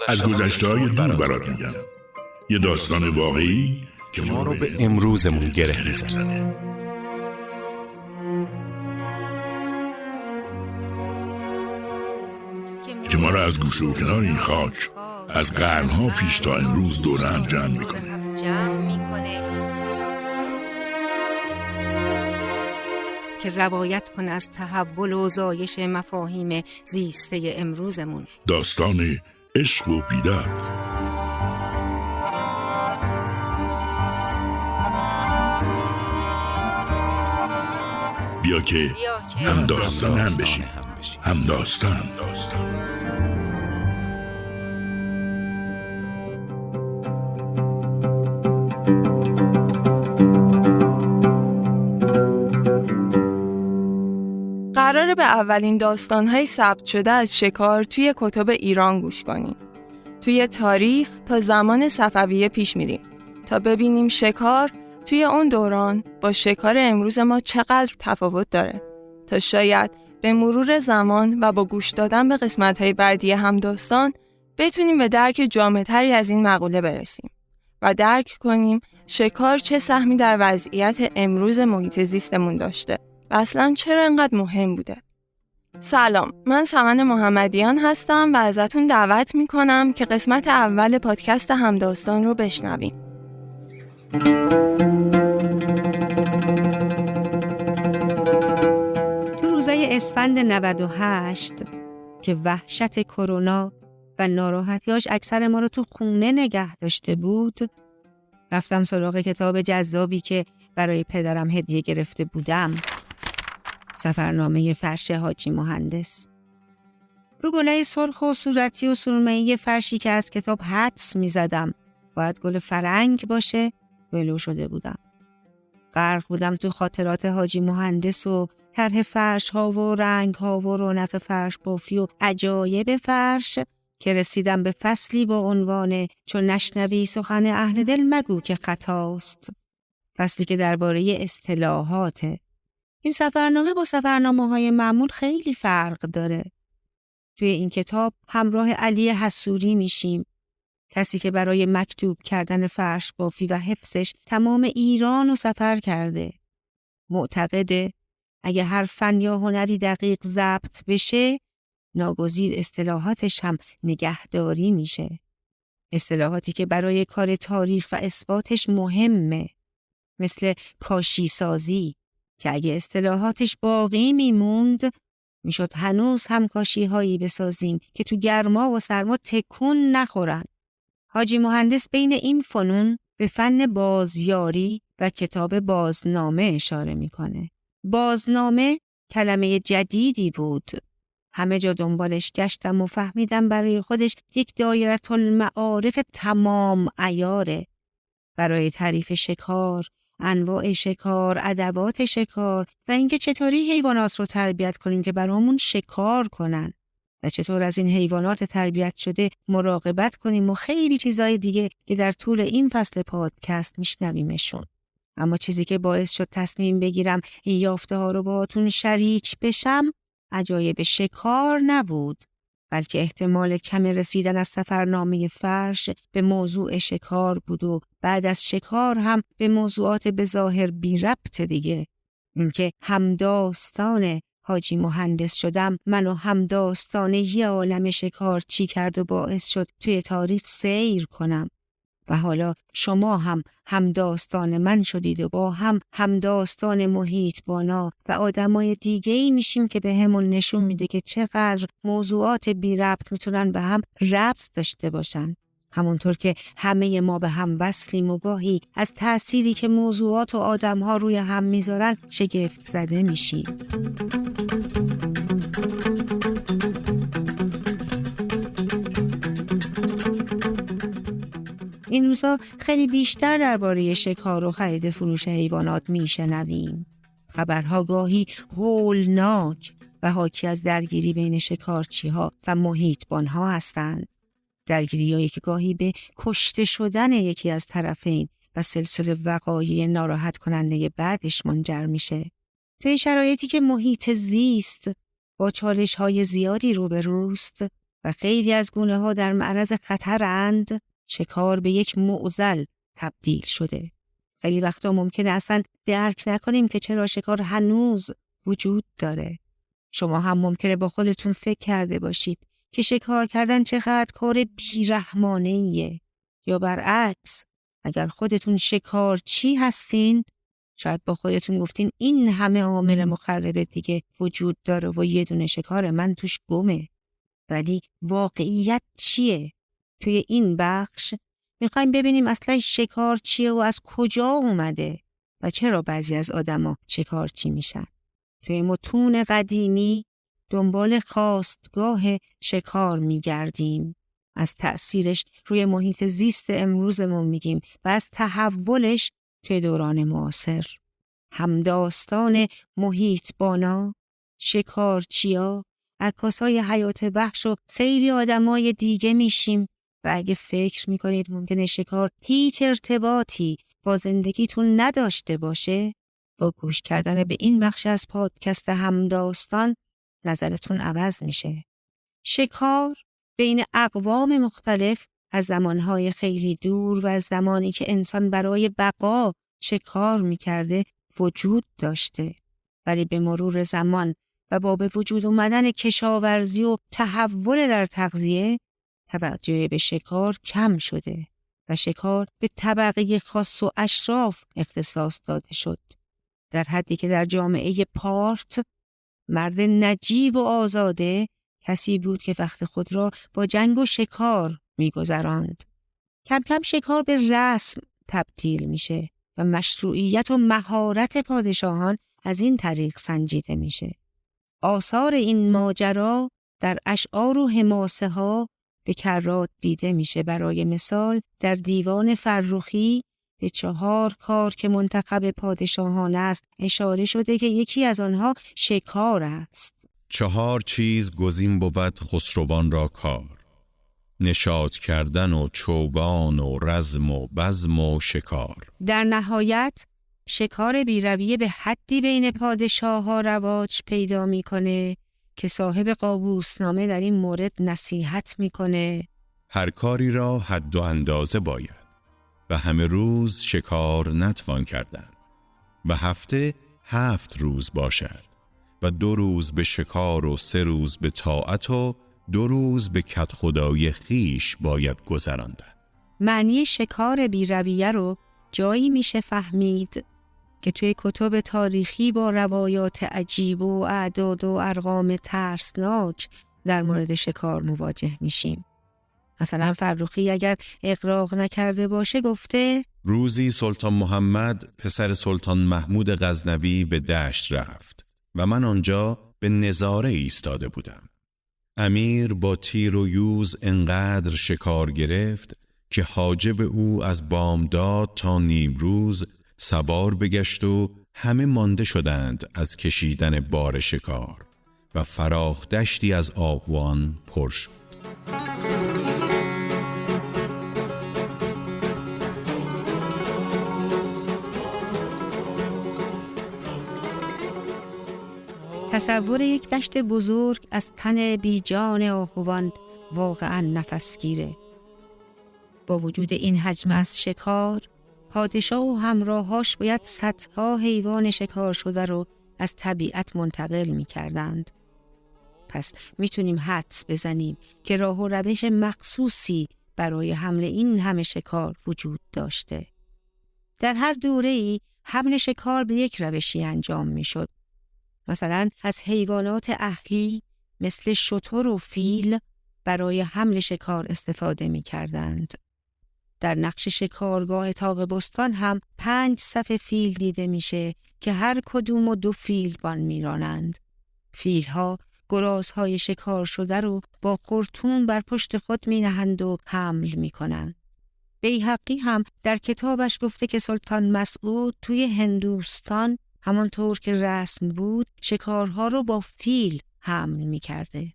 از گذشته‌های دور برات میگم. یه داستان واقعی که ما رو به امروزمون گره میزنه. که ما رو از گوشه و کنار این خاک از قرنها پیش تا امروز دوره هم جمع میکنه. که روایت کنه از تحول و زایش مفاهیم زیسته امروزمون. داستان عشق و بیداد. بیا که هم داستان هم بشی، هم داستان. قراره به اولین داستان‌های ثبت شده از شکار توی کتب ایران گوش کنیم. توی تاریخ تا زمان صفویه پیش میریم تا ببینیم شکار توی اون دوران با شکار امروز ما چقدر تفاوت داره، تا شاید به مرور زمان و با گوش دادن به قسمت‌های بعدی همداستان بتونیم به درک جامع‌تری از این مقوله برسیم و درک کنیم شکار چه سهمی در وضعیت امروز محیط زیستمون داشته و اصلاً چرا اینقدر مهم بوده. سلام، من سمن محمدیان هستم و ازتون دعوت میکنم که قسمت اول پادکست همداستان رو بشنویم. تو روزای اسفند 98 که وحشت کرونا و ناراحتیاش اکثر ما رو تو خونه نگه داشته بود، رفتم سراغ کتاب جذابی که برای پدرم هدیه گرفته بودم. سفرنامه فرش حاجی مهندس. رو گلای سرخ و صورتی و سرمه‌ای فرشی که از کتاب حدس می زدم باید گل فرنگ باشه ولو شده بودم. غرق بودم تو خاطرات حاجی مهندس و طرح فرش ها و رنگ ها و رونق فرش بافی و عجایب فرش که رسیدم به فصلی با عنوان چون نشنوی سخن اهل دل مگو که خطاست. فصلی که درباره اصطلاحاته. این سفرنامه با سفرنامه‌های معمول خیلی فرق داره. توی این کتاب همراه علی حسوری میشیم، کسی که برای مکتوب کردن فرش بافی و حفظش تمام ایران رو سفر کرده. معتقده اگه هر فن یا هنری دقیق ضبط بشه، ناگزیر اصطلاحاتش هم نگهداری میشه. اصطلاحاتی که برای کار تاریخ و اثباتش مهمه، مثل کاشی سازی که اگه اصطلاحاتش باقی میموند میشد هنوز هم کاشی هایی بسازیم که تو گرما و سرما تکون نخورن. حاجی مهندس بین این فنون به فن بازیاری و کتاب بازنامه اشاره میکنه. بازنامه کلمه جدیدی بود. همه جا دنبالش گشتم و فهمیدم برای خودش یک دایره المعارف تمام عیاره. برای تعریف شکار، انواع شکار، ادوات شکار و اینکه چطوری حیوانات رو تربیت کنیم که برامون شکار کنن و چطور از این حیوانات تربیت شده مراقبت کنیم و خیلی چیزای دیگه که در طول این فصل پادکست میشنویمشون. اما چیزی که باعث شد تصمیم بگیرم این یافته ها رو باهاتون شریک بشم عجایب شکار نبود، بلکه احتمال کم رسیدن از سفرنامه فرش به موضوع شکار بود و بعد از شکار هم به موضوعات به ظاهر بی ربط دیگه. اینکه همداستان حاجی مهندس شدم منو همداستان یه عالم شکار چی کرد و باعث شد توی تاریخ سیر کنم. و حالا شما هم همداستان من شدید و با هم همداستان محیط بانا و آدمای دیگه‌ای میشیم که به همون نشون میده که چقدر موضوعات بی ربط میتونن به هم ربط داشته باشن. همونطور که همه ما به هم وصلیم و گاهی از تأثیری که موضوعات و آدمها روی هم میذارن شگفت زده میشیم. این روزا خیلی بیشتر درباره شکار و خرید فروش حیوانات میشنویم. خبرها گاهی هولناک و حاکی از درگیری بین شکارچی‌ها و محیطبان‌ها هستند. درگیری‌هایی که گاهی به کشته شدن یکی از طرفین و سلسله وقایع ناراحت کننده بعدش منجر میشه. توی شرایطی که محیط زیست با چالش‌های زیادی روبروست، و خیلی از گونه ها در معرض خطرند، شکار به یک معضل تبدیل شده. خیلی وقتا ممکنه اصلا درک نکنیم که چرا شکار هنوز وجود داره. شما هم ممکنه با خودتون فکر کرده باشید که شکار کردن چقدر کار بیرحمانه‌ایه، یا برعکس اگر خودتون شکارچی هستین شاید با خودتون گفتین این همه عامل مخرب دیگه وجود داره و یه دونه شکار من توش گمه. ولی واقعیت چیه؟ توی این بخش میخوایم ببینیم اصلا شکار چیه و از کجا اومده و چرا بعضی از آدما شکارچی میشن. توی متون قدیمی دنبال خاستگاه شکار میگردیم. از تأثیرش روی محیط زیست امروزمون میگیم و از تحولش توی دوران معاصر. همداستان محیطبانا، شکارچیا، عکاسای حیات وحش و خیلی آدمای دیگه میشیم و اگه فکر میکنید ممکنه شکار هیچ ارتباطی با زندگیتون نداشته باشه، با گوش کردن به این بخش از پادکست همداستان نظرتون عوض میشه. شکار بین اقوام مختلف از زمانهای خیلی دور و از زمانی که انسان برای بقا شکار میکرده وجود داشته، ولی به مرور زمان و با به وجود اومدن کشاورزی و تحول در تغذیه توجه به شکار کم شده و شکار به طبقه خاص و اشراف اختصاص داده شد، در حدی که در جامعه پارت مرد نجیب و آزاده کسی بود که وقت خود را با جنگ و شکار می‌گذراند. کم کم شکار به رسم تبدیل میشه و مشروعیت و مهارت پادشاهان از این طریق سنجیده میشه. آثار این ماجرا در اشعار و حماسه ها به کرات دیده میشه. برای مثال در دیوان فرخی به 4 کار که منتخب پادشاهان است اشاره شده که یکی از آنها شکار است. 4 چیز گزین بود خسروان را کار، نشاط کردن و چوگان و رزم و بزم و شکار. در نهایت شکار بیرویه به حدی بین پادشاه ها رواج پیدا میکنه که صاحب قابوسنامه در این مورد نصیحت میکنه هر کاری را حد و اندازه باید و همه روز شکار نتوان کردن و هفته 7 روز باشد و 2 روز به شکار و 3 روز به طاعت و 2 روز به کدخدای خیش باید گذراندن. معنی شکار بیرویه رو جایی میشه فهمید که توی کتب تاریخی با روایات عجیب و اعداد و ارقام ترسناک در مورد شکار مواجه میشیم. مثلا فرخی اگر اغراق نکرده باشه گفته روزی سلطان محمد پسر سلطان محمود غزنوی به دشت رفت و من آنجا به نظاره ایستاده بودم. امیر با تیر و یوز انقدر شکار گرفت که حاجب او از بامداد تا نیمروز سوار بگشت و همه مانده شدند از کشیدن بار شکار و فراخ دشتی از آهوان پر شد. تصور یک دشت بزرگ از تن بیجان آهوان واقعا نفسگیره. با وجود این حجم از شکار، پادشاه و همراهاش باید صدها حیوان شکار شده رو از طبیعت منتقل می کردند. پس میتونیم حدس بزنیم که راه و روش مخصوصی برای حمل این همه شکار وجود داشته. در هر دوره‌ای حمل شکار به یک روشی انجام می شد. مثلا از حیوانات اهلی مثل شتر و فیل برای حمل شکار استفاده می کردند. در نقش شکارگاه طاق بستان هم 5 صف فیل دیده میشه که هر کدوم و 2 فیلبان میرانند. فیلها گرازهای شکار شده رو با خرطوم بر پشت خود می نهند و حمل می کنند. بیهقی هم در کتابش گفته که سلطان مسعود توی هندوستان همانطور که رسم بود شکارها رو با فیل حمل می کرده.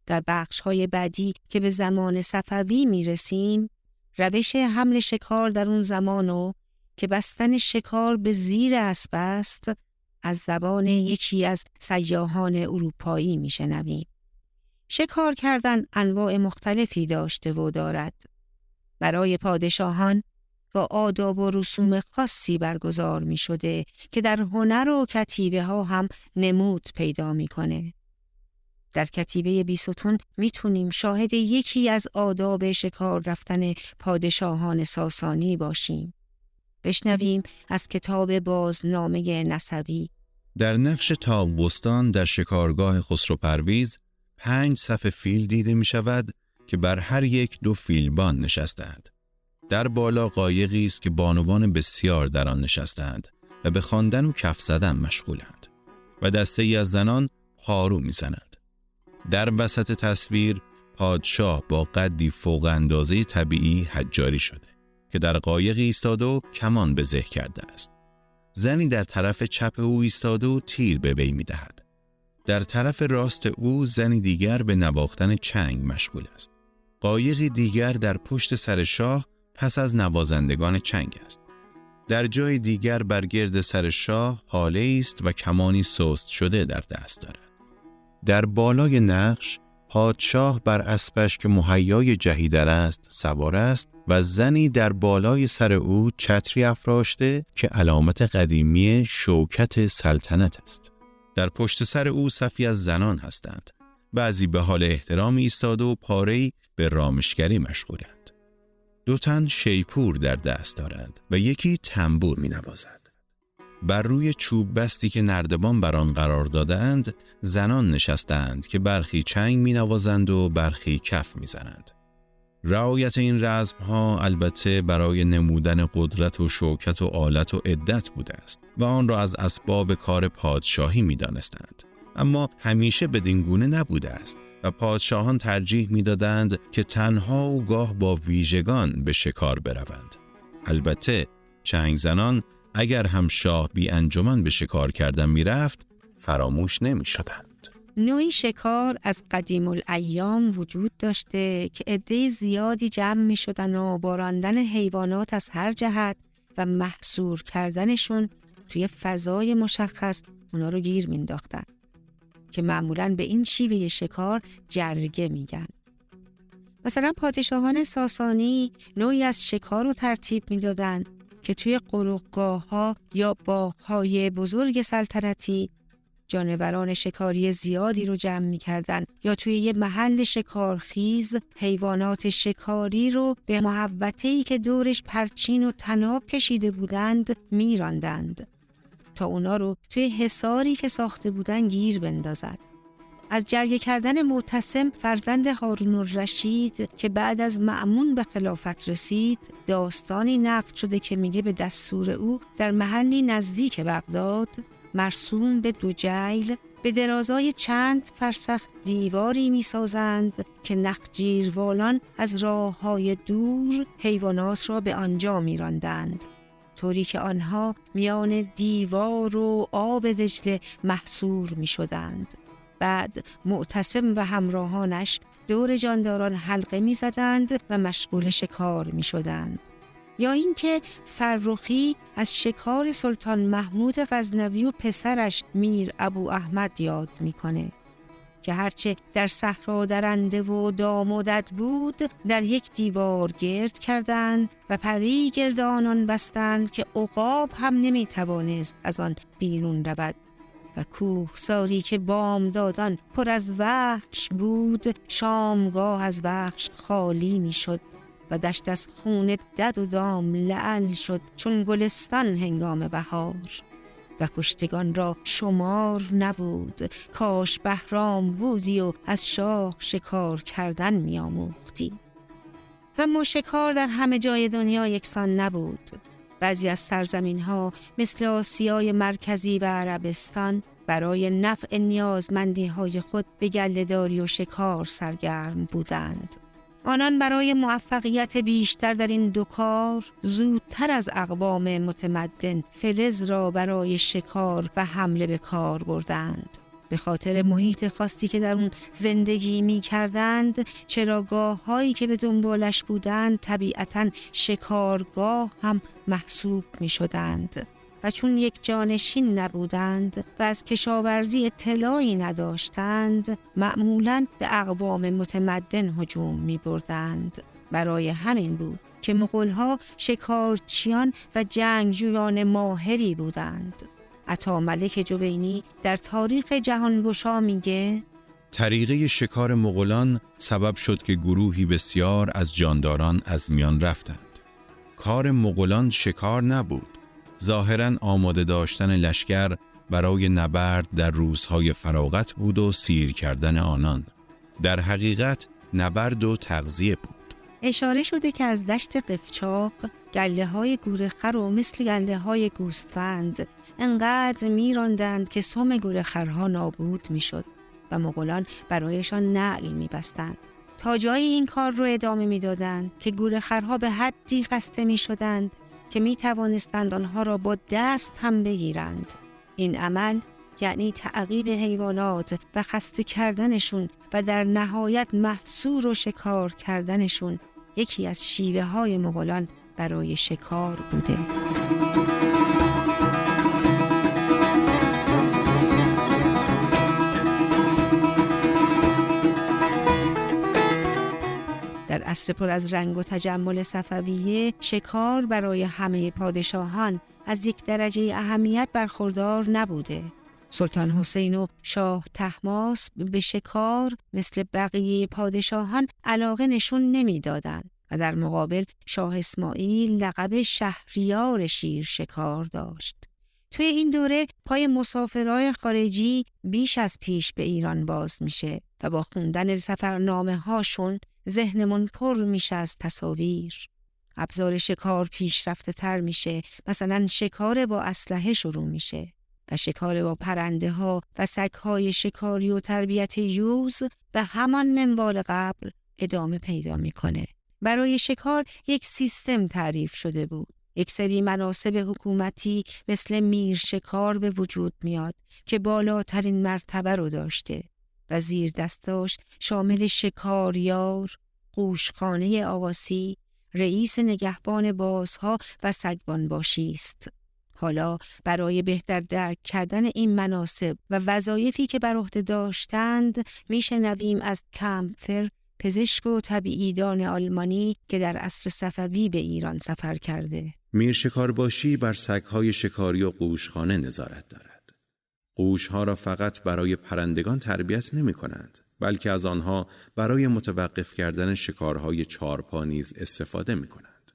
در بخش‌های بعدی که به زمان صفوی می رسیم، روش حمل شکار در اون زمانو که بستن شکار به زیر اسب است از زبان یکی از سیاحان اروپایی می شنویم. شکار کردن انواع مختلفی داشته و دارد. برای پادشاهان با آداب و رسوم خاصی برگزار می شده که در هنر و کتیبه ها هم نمود پیدا می کنه. در کتیبه بیستون می تونیم شاهد یکی از آداب شکار رفتن پادشاهان ساسانی باشیم. بشنویم از کتاب بازنامه نسوی. در نقش تاغ در شکارگاه خسرو پرویز 5 صف فیل دیده می شود که بر هر یک 2 فیلبان نشستند. در بالا قایقی است که بانوان بسیار در آن نشستند و به خواندن و کف زدن مشغولند و دسته‌ای از زنان پارو می‌زنند. در وسط تصویر پادشاه با قدی فوق اندازه طبیعی حجاری شده که در قایقی ایستاده و کمان به زه کرده است. زنی در طرف چپ او ایستاده و تیر به وی می‌دهد. در طرف راست او زنی دیگر به نواختن چنگ مشغول است. قایقی دیگر در پشت سر شاه پس از نوازندگان چنگ است. در جای دیگر بر گرد سر شاه هاله است و کمانی سست شده در دست دارد. در بالای نقش پادشاه بر اسبش که مهیای جهیدر است سوار است و زنی در بالای سر او چتری افراشته که علامت قدیمی شوکت سلطنت است. در پشت سر او صفی از زنان هستند. بعضی به حال احترامی ایستاده و پاره‌ای به رامشگری مشغولند. 2 تن شیپور در دست دارند و یکی تنبور می نوازد. بر روی چوب بستی که نردبان بر آن قرار دادند زنان نشستند که برخی چنگ می نوازند و برخی کف می زنند. رعایت این رسم‌ها البته برای نمودن قدرت و شوکت و آلت و عدت بوده است و آن را از اسباب کار پادشاهی می دانستند. اما همیشه بدین گونه نبوده است و پادشاهان ترجیح می‌دادند که تنها و گاه با ویژگان به شکار بروند. البته چنگ زنان اگر هم شاه بی انجمن به شکار کردن می‌رفت فراموش نمی‌شدند. نوعی شکار از قدیم الایام وجود داشته که عده زیادی جمع می‌شدن و با راندن حیوانات از هر جهت و محصور کردنشون توی فضای مشخص اونا رو گیر می‌انداختن که معمولاً به این شیوه شکار جرگه میگن. مثلا پادشاهان ساسانی نوعی از شکار رو ترتیب میدادن که توی قروقگاه‌ها یا باغ‌های بزرگ سلطنتی جانوران شکاری زیادی رو جمع می‌کردن یا توی یه محل شکارخیز حیوانات شکاری رو به محوطه‌ای که دورش پرچین و طناب کشیده بودند می‌راندند تا اونا رو توی حصاری که ساخته بودن گیر بندازن. از جرگه کردن معتصم فرزند هارون الرشید که بعد از مأمون به خلافت رسید داستانی نقل شده که میگه به دستور او در محلی نزدیک بغداد مرسوم به دوجیل به درازای چند فرسخ دیواری میسازند که نخجیروالان از راه‌های دور حیوانات را به آنجا میراندند، طوری که آنها میان دیوار و آب دجله محصور می شدند. بعد معتصم و همراهانش دور جانداران حلقه می زدند و مشغول شکار می شدند. یا اینکه فرخی از شکار سلطان محمود غزنوی و پسرش میر ابو احمد یاد میکنه که هرچه در صحرا درنده و دامودت بود در یک دیوار گرد کردند و پری گرد آنان بستند که عقاب هم نمیتوانست از آن بیرون رود و کوهساری که بامدادان پر از وحش بود شامگاه از وحش خالی میشد و دشت از خون دد و دام لعل شد چون گلستان هنگام بهار و کشتگان را شمار نبود. کاش بهرام بودی و از شاه شکار کردن می آموختی. اما شکار در همه جای دنیا یکسان نبود. بعضی از سرزمین ها مثل آسیای مرکزی و عربستان برای نفع نیازمندی های خود به گله‌داری و شکار سرگرم بودند. آنان برای موفقیت بیشتر در این 2 کار زودتر از اقوام متمدن فلز را برای شکار و حمله به کار بردند. به خاطر محیط خاصی که در اون زندگی می کردند چراگاه هایی که به دنبالش بودند طبیعتاً شکارگاه هم محسوب می شدند و چون یک جانشین نبودند و از کشاورزی اطلاعی نداشتند، معمولاً به اقوام متمدن هجوم می بردند. برای همین بود که مغول‌ها شکارچیان و جنگجویان ماهری بودند. عطاملک جوینی در تاریخ جهانگشا میگه طریقه شکار مغولان سبب شد که گروهی بسیار از جانداران از میان رفتند. کار مغولان شکار نبود، ظاهراً آماده داشتن لشکر برای نبرد در روزهای فراغت بود و سیر کردن آنان. در حقیقت نبرد و تغذیه بود. اشاره شده که از دشت قفچاق گله های گورخر و مثل گله های گوسفند انقدر میراندند که سم گورخرها نابود میشد و مغولان برایشان نعل میبستند. تا جایی این کار رو ادامه میدادند که گورخرها به حدی خسته میشدند که میتوانستند آنها را با دست هم بگیرند. این عمل یعنی تعقیب حیوانات و خسته کردنشون و در نهایت محصور و شکار کردنشون یکی از شیوه های مغولان برای شکار بوده. در عصر پر از رنگ و تجمل صفویه، شکار برای همه پادشاهان از یک درجه اهمیت برخوردار نبوده. سلطان حسین و شاه طهماسب به شکار مثل بقیه پادشاهان علاقه نشون نمیدادند و در مقابل شاه اسماعیل لقب شهریار شیر شکار داشت. توی این دوره پای مسافرای خارجی بیش از پیش به ایران باز میشه و با خوندن سفرنامه هاشون ذهنمون پر میشه از تصاویر. ابزار شکار پیشرفته تر میشه، مثلا شکار با اسلحه شروع میشه و شکار با پرنده ها و سگ های شکاری و تربیت یوز به همان منوال قبل ادامه پیدا میکنه. برای شکار یک سیستم تعریف شده بود. یک سری مناصب حکومتی مثل میر شکار به وجود میاد که بالاترین مرتبه رو داشته و زیر دستاش شامل شکاریار، قوشخانه آواسی، رئیس نگهبان بازها و سگبان باشی است. حالا برای بهتر درک کردن این مناصب و وظایفی که بر عهده داشتند میشنویم از کمپفر، پزشک و طبیعیدان آلمانی که در عصر صفوی به ایران سفر کرده. میر شکارباشی بر سگ‌های شکاری و قوشخانه نظارت دارد. قوش‌ها را فقط برای پرندگان تربیت نمی‌کنند، بلکه از آنها برای متوقف کردن شکارهای چارپا نیز استفاده می‌کنند.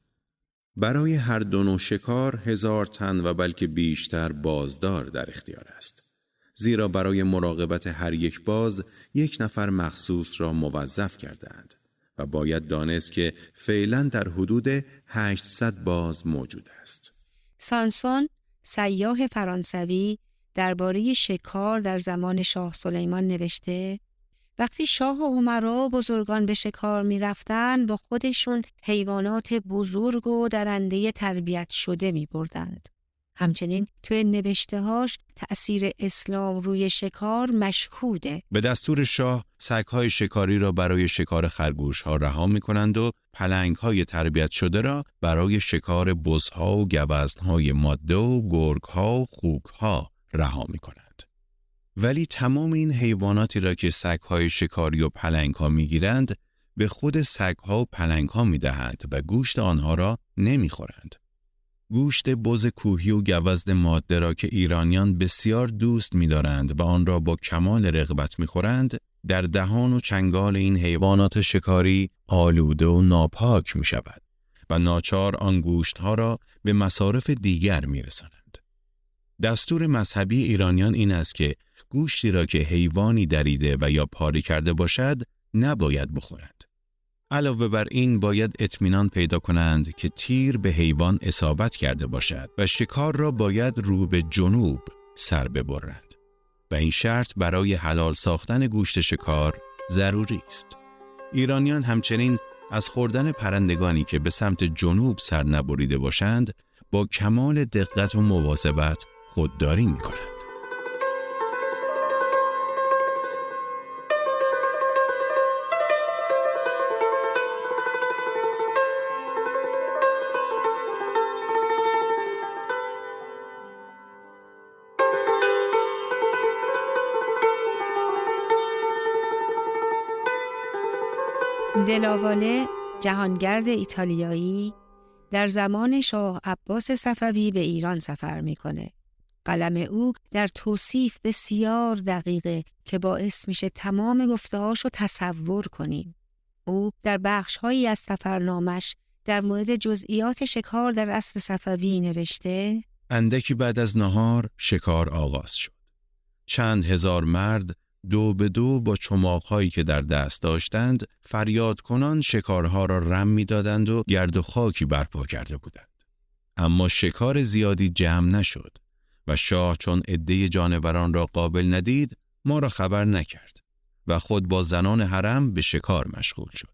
برای هر دو نوع شکار 1000 تن و بلکه بیشتر بازدار در اختیار است. زیرا برای مراقبت هر یک باز 1 نفر مخصوص را موظف کردند و باید دانست که فعلا در حدود 800 باز موجود است. سانسون، سیاح فرانسوی، درباره شکار در زمان شاه سلیمان نوشته وقتی شاه و امرا بزرگان به شکار می رفتن با خودشون حیوانات بزرگ و درنده تربیت شده می بردند. همچنین توی نوشته‌هاش تأثیر اسلام روی شکار مشهوده. به دستور شاه سگ‌های شکاری را برای شکار خرگوش‌ها رها می‌کنند و پلنگ‌های تربیت شده را برای شکار بزها و گوزن‌های ماده و گرگ‌ها و خوک‌ها رها می‌کنند. ولی تمام این حیواناتی را که سگ‌های شکاری و پلنگ‌ها می‌گیرند به خود سگ‌ها و پلنگ‌ها می‌دهند و گوشت آنها را نمی‌خورند. گوشت بز کوهی و گوزن ماده را که ایرانیان بسیار دوست می‌دارند و آن را با کمال رغبت می‌خورند، در دهان و چنگال این حیوانات شکاری آلوده و ناپاک می‌شود و ناچار آن گوشت‌ها را به مصارف دیگر می‌رسانند. دستور مذهبی ایرانیان این است که گوشتی را که حیوانی دریده و یا پاره کرده باشد نباید بخورند. علاوه بر این باید اطمینان پیدا کنند که تیر به حیوان اصابت کرده باشد و شکار را باید رو به جنوب سر ببرند و این شرط برای حلال ساختن گوشت شکار ضروری است. ایرانیان همچنین از خوردن پرندگانی که به سمت جنوب سر نبریده باشند با کمال دقت و مواظبت خودداری می‌کنند. دلاواله جهانگرد ایتالیایی در زمان شاه عباس صفوی به ایران سفر میکنه. قلم او در توصیف بسیار دقیقه که باعث میشه تمام گفته‌هاشو تصور کنیم. او در بخش‌هایی از سفرنامش در مورد جزئیات شکار در عصر صفوی نوشته: اندکی بعد از نهار شکار آغاز شد. چند هزار مرد دو به دو با چماق‌هایی که در دست داشتند فریاد کنان شکارها را رم می‌دادند و گرد و خاکی برپا کرده بودند. اما شکار زیادی جمع نشد و شاه چون عده جانوران را قابل ندید ما را خبر نکرد و خود با زنان حرم به شکار مشغول شد.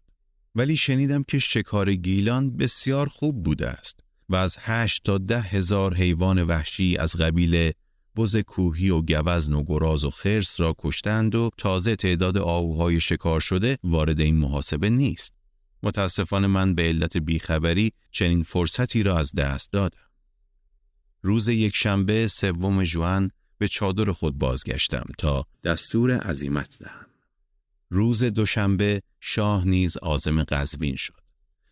ولی شنیدم که شکار گیلان بسیار خوب بوده است و از 8 تا 10 هزار حیوان وحشی از قبیل بز کوهی و گوزن و گراز و خرس را کشتند و تازه تعداد آهوهای شکار شده وارد این محاسبه نیست. متاسفانه من به علت بیخبری چنین فرصتی را از دست دادم. روز یکشنبه 3 ژوئن به چادر خود بازگشتم تا دستور عزیمت دهم. روز دوشنبه شاه نیز عازم قزوین شد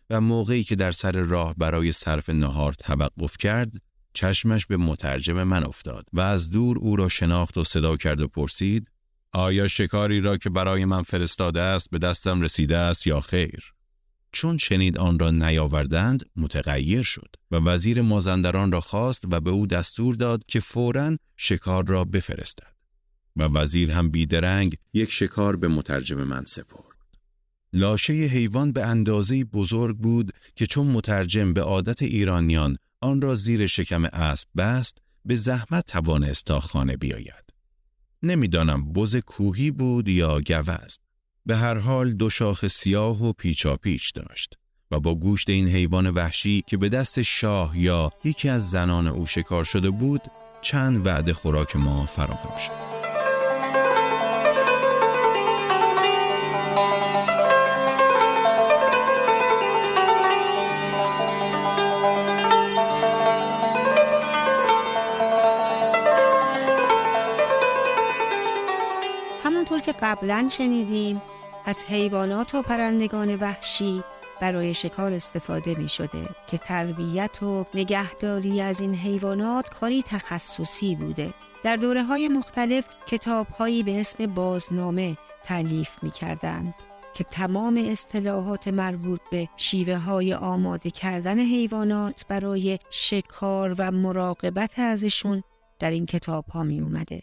و موقعی که در سر راه برای صرف نهار توقف کرد چشمش به مترجم من افتاد و از دور او را شناخت و صدا کرد و پرسید: آیا شکاری را که برای من فرستاده است به دستم رسیده است یا خیر؟ چون شنید آن را نیاوردند متغیر شد و وزیر مازندران را خواست و به او دستور داد که فوراً شکار را بفرستد و وزیر هم بیدرنگ یک شکار به مترجم من سپرد. لاشه حیوان به اندازه بزرگ بود که چون مترجم به عادت ایرانیان آن را زیر شکم اسب بست به زحمت توانست تا خانه بیاید. نمیدانم بز کوهی بود یا گوزن. به هر حال 2 شاخ سیاه و پیچاپیچ داشت و با گوشت این حیوان وحشی که به دست شاه یا یکی از زنان او شکار شده بود چند وعده خوراک ما فراهم شد. همونطور که قبلا شنیدیم از حیوانات و پرندگان وحشی برای شکار استفاده می شده که تربیت و نگهداری از این حیوانات کاری تخصصی بوده. در دوره‌های مختلف کتاب‌هایی به اسم بازنامه تالیف می کردند که تمام اصطلاحات مربوط به شیوه‌های آماده کردن حیوانات برای شکار و مراقبت ازشون در این کتاب‌ها می اومده.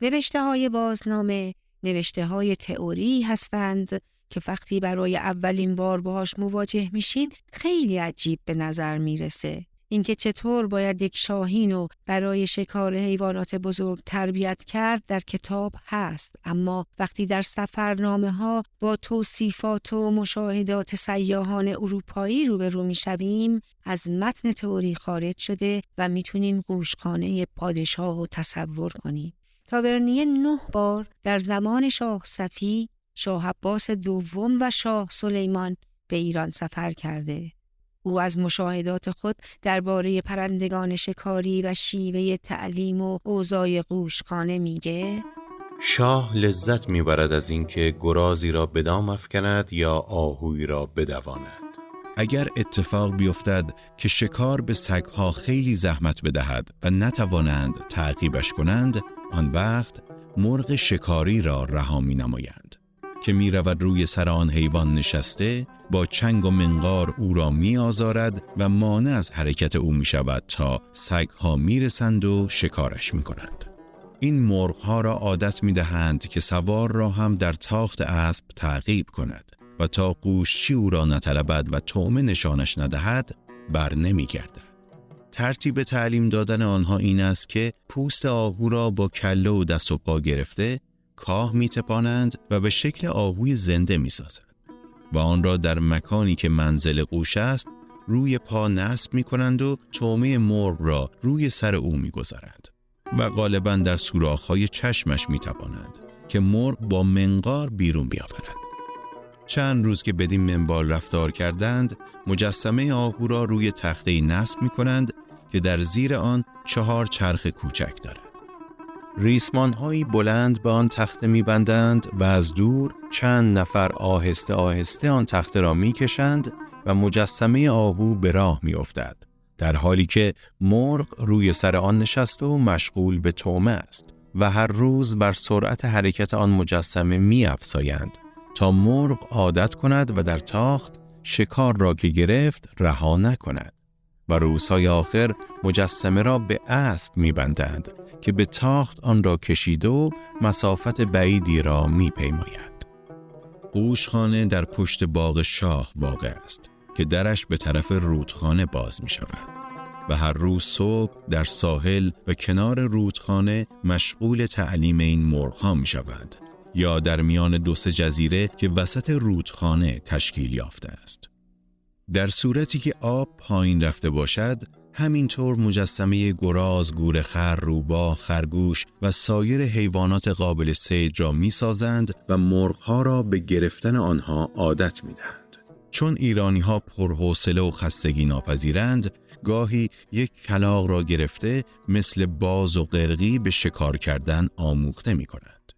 نوشته‌های بازنامه نوشته‌های تئوری هستند که وقتی برای اولین بار باهاش مواجه میشین خیلی عجیب به نظر میرسه. اینکه چطور باید یک شاهین رو برای شکار حیوانات بزرگ تربیت کرد در کتاب هست، اما وقتی در سفرنامه‌ها با توصیفات و مشاهدات سیاحان اروپایی روبرو میشویم از متن تئوری خارج شده و میتونیم گوشخانه پادشاه رو تصور کنیم. تاورنیه 9 بار در زمان شاه صفی، شاه عباس دوم و شاه سلیمان به ایران سفر کرده. او از مشاهدات خود درباره پرندگان شکاری و شیوه تعلیم و اوضاع گوشخانه میگه: شاه لذت میبرد از اینکه گرازی را به دام افکند یا آهویی را بدواند. اگر اتفاق بیفتد که شکار به سگها خیلی زحمت بدهد و نتوانند تعقیبش کنند، آن وقت مرغ شکاری را رها می نمایند که می رود روی سر آن حیوان نشسته، با چنگ و منقار او را می آزارد و مانع از حرکت او می شود تا سگها می رسند و شکارش می کنند. این مرغها را عادت می دهند که سوار را هم در تاخت اسب تعقیب کند و تا قوشچی او را نطلبد و طعمه نشانش ندهد بر نمی گردد. ترتیب تعلیم دادن آنها این است که پوست آهو را با کله و دست و پا گرفته کاه می تپانند و به شکل آهوی زنده می سازند و آن را در مکانی که منزل قوش است روی پا نصب می کنند و طعمه مرغ را روی سر او می گذارند و غالباً در سوراخ‌های چشمش می تپانند که مرغ با منقار بیرون بیاورد. چند روز که بدین منوال رفتار کردند، مجسمه آهو را روی تخته نصب می کنند که در زیر آن 4 چرخ کوچک دارد. ریسمان‌هایی بلند به آن تخته می‌بندند و از دور چند نفر آهسته آهسته آن تخته را می‌کشند و مجسمه آهو به راه می‌افتد، در حالی که مرغ روی سر آن نشسته و مشغول به طعمه است و هر روز بر سرعت حرکت آن مجسمه می‌افزایند تا مرغ عادت کند و در تاخت شکار را که گرفت رها نکند و روزهای آخر مجسمه را به اسب می‌بندند که به تاخت آن را کشیده و مسافت بعیدی را می‌پیماید. قوشخانه در پشت باغ شاه واقع است که درش به طرف رودخانه باز می شود و هر روز صبح در ساحل و کنار رودخانه مشغول تعلیم این مرغ‌ها می شوند یا در میان 2-3 جزیره که وسط رودخانه تشکیل یافته است. در صورتی که آب پایین رفته باشد، همینطور مجسمه گراز، گورخر، روباه، خرگوش و سایر حیوانات قابل صید را می سازند و مرغ‌ها را به گرفتن آنها عادت می دهند. چون ایرانی‌ها پرحوصله و خستگی ناپذیرند، گاهی یک کلاغ را گرفته مثل باز و قرقی به شکار کردن آموخته می کنند.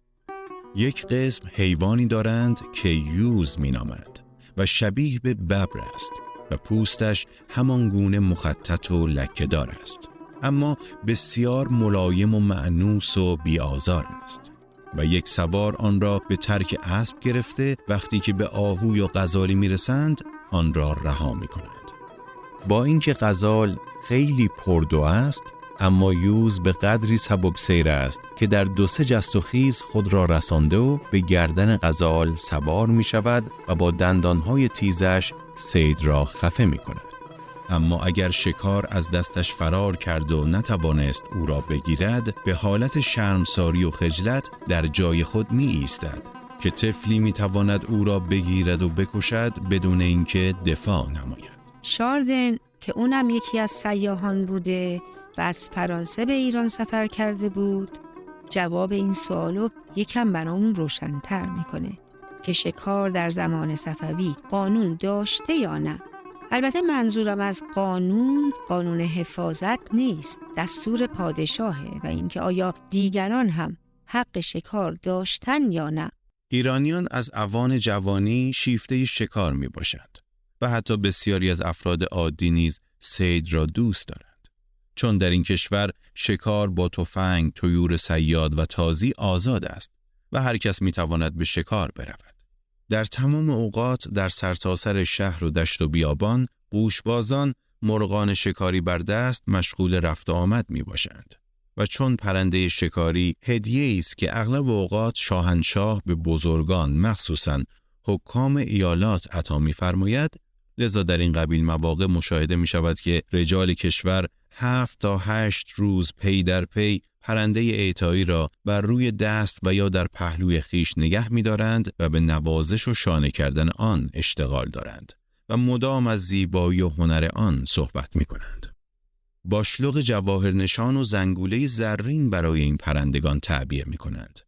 یک قسم حیوانی دارند که یوز می نامد و شبیه به ببر است و پوستش همان گونه مخطط و لکه‌دار است، اما بسیار ملایم و مأنوس و بی‌آزار است و یک سوار آن را به ترک اسب گرفته وقتی که به آهو یا غزالی میرسند آن را رها می کنند. با اینکه غزال خیلی پردو است، اما یوز به قدری سبکسیر است که در 2-3 جست و خیز خود را رسانده و به گردن غزال سوار می شود و با دندانهای تیزش صید را خفه می کند. اما اگر شکار از دستش فرار کرد و نتوانست او را بگیرد، به حالت شرمساری و خجلت در جای خود می ایستد که طفلی می تواند او را بگیرد و بکشد بدون اینکه دفاع نماید. شاردن که اونم یکی از سیاحان بوده و از فرانسه به ایران سفر کرده بود، جواب این سوالو یکم برامون روشن‌تر میکنه که شکار در زمان صفوی قانون داشته یا نه. البته منظورم از قانون حفاظت نیست، دستور پادشاهه و اینکه آیا دیگران هم حق شکار داشتن یا نه. ایرانیان از اوان جوانی شیفته شکار می باشند و حتی بسیاری از افراد عادی نیز صید را دوست دارند، چون در این کشور شکار با تفنگ، طیور صیاد و تازی آزاد است و هر کس می تواند به شکار برود. در تمام اوقات در سرتاسر شهر و دشت و بیابان، قوشبازان مرغان شکاری بر دست مشغول رفت و آمد می باشند و چون پرنده شکاری هدیه‌ای است که اغلب اوقات شاهنشاه به بزرگان مخصوصاً حکام ایالات عطا می‌فرماید، لذا در این قبیل مواقع مشاهده می شود که رجال کشور 7 تا 8 روز پی در پی پرنده اعطایی را بر روی دست و یا در پهلوی خیش نگه می دارند و به نوازش و شانه کردن آن اشتغال دارند و مدام از زیبایی و هنر آن صحبت می کنند. باشلوق جواهرنشان و زنگوله زرین برای این پرندگان تعبیه می کنند.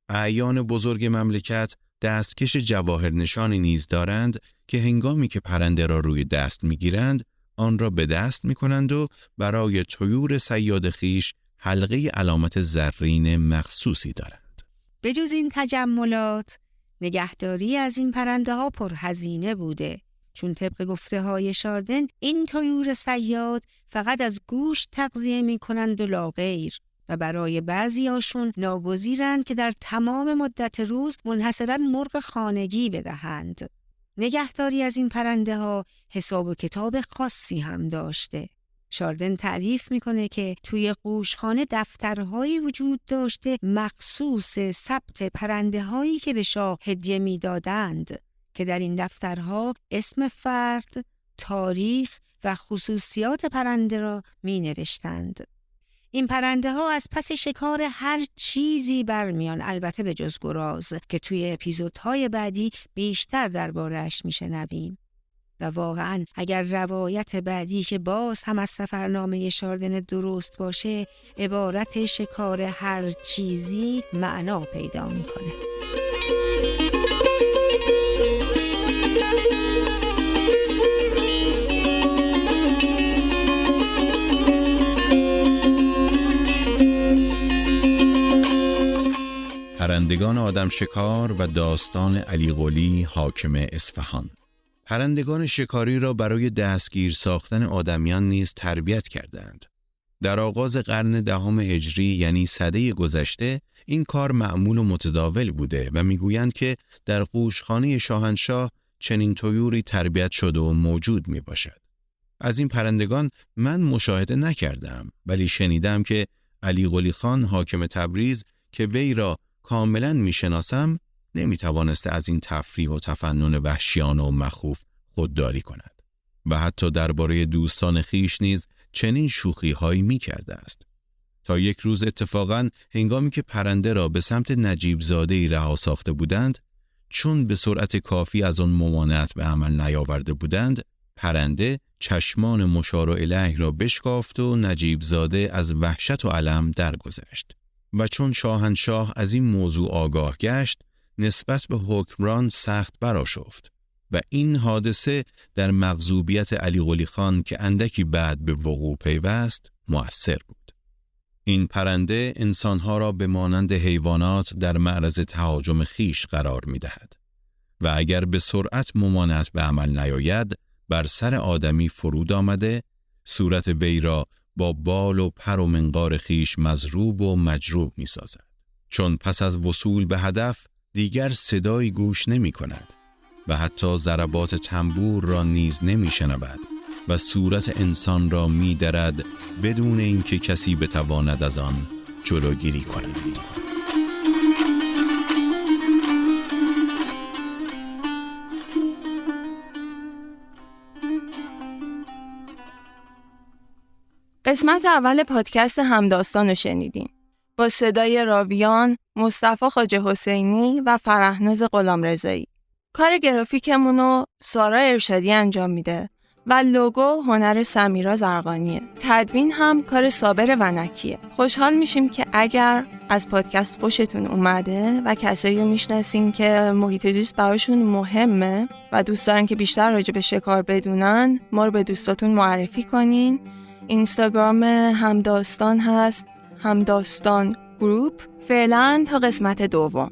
اعیان بزرگ مملکت دستکش جواهرنشانی نیز دارند که هنگامی که پرنده را روی دست می گیرند، آن را به دست می کنند و برای طیور صیاد خیش حلقه علامت زرین مخصوصی دارند. به جز این تجملات، نگهداری از این پرنده ها پرهزینه بوده، چون طبق گفته های شاردن این طیور صیاد فقط از گوشت تغذیه می کنند و لاغیر و برای بعضی هاشون ناگزیرند که در تمام مدت روز منحصراً مرغ خانگی بدهند. نگهداری از این پرنده ها حساب و کتاب خاصی هم داشته. شاردن تعریف میکنه که توی قوشخانه دفترهایی وجود داشته مخصوص ثبت پرنده هایی که به شاه هدیه میدادند که در این دفترها اسم فرد، تاریخ و خصوصیات پرنده را می نوشتند. این پرنده ها از پس شکار هر چیزی برمیان، البته به جز گراز که توی اپیزودهای بعدی بیشتر درباره‌اش میشنویم. و واقعاً اگر روایت بعدی که باز هم از سفرنامه شاردن درست باشه، عبارت شکار هر چیزی معنا پیدا میکنه. پرندگان آدم شکار و داستان علی قلی حاکم اصفهان. پرندگان شکاری را برای دستگیر ساختن آدمیان نیز تربیت کردند. در آغاز قرن 10 هجری یعنی سده گذشته این کار معمول و متداول بوده و میگویند که در قوشخانه شاهنشاه چنین طیوری تربیت شده و موجود می باشد. از این پرندگان من مشاهده نکردم، ولی شنیدم که علی قلی خان حاکم تبریز که وی را کاملا می شناسم نمی توانسته از این تفریح و تفنن وحشیانه و مخوف خودداری کند و حتی درباره دوستان خیش نیز چنین شوخی هایی می کرده است. تا یک روز اتفاقاً هنگامی که پرنده را به سمت نجیب زاده‌ای رها ساخته بودند، چون به سرعت کافی از آن ممانعت به عمل نیاورده بودند، پرنده چشمان مشار الیه را بشکافت و نجیب زاده از وحشت و الم درگذشت. و چون شاهنشاه از این موضوع آگاه گشت، نسبت به حکمران سخت برآشفت و این حادثه در مغضوبیت علی قلی خان که اندکی بعد به وقوع پیوست مؤثر بود. این پرنده انسانها را به مانند حیوانات در معرض تهاجم خیش قرار می دهد و اگر به سرعت ممانعت به عمل نیاید بر سر آدمی فرود آمده صورت وی را با بال و پر و منقار خیش مضروب و مجروح می سازد. چون پس از وصول به هدف دیگر صدایی گوش نمی کند و حتی ضربات تنبور را نیز نمی شنود و صورت انسان را می درد بدون اینکه کسی بتواند از آن جلوگیری کند. قسمت اول پادکست همداستان رو شنیدیم. با صدای راویان، مصطفی خواجه حسینی و فرهناز غلامرضایی. کار گرافیکمونو سارا ارشادی انجام میده و لوگو هنر سمیرا زرقانیه. تدوین هم کار صابر ونکیه. خوشحال میشیم که اگر از پادکست خوشتون اومده و کسایی رو میشناسین که محیط زیست براشون مهمه و دوست دارن که بیشتر راجع به شکار بدونن، ما رو به دوستاتون معرفی کنین. اینستاگرام همداستان هست، همداستان گروپ. فعلا تا قسمت دوم.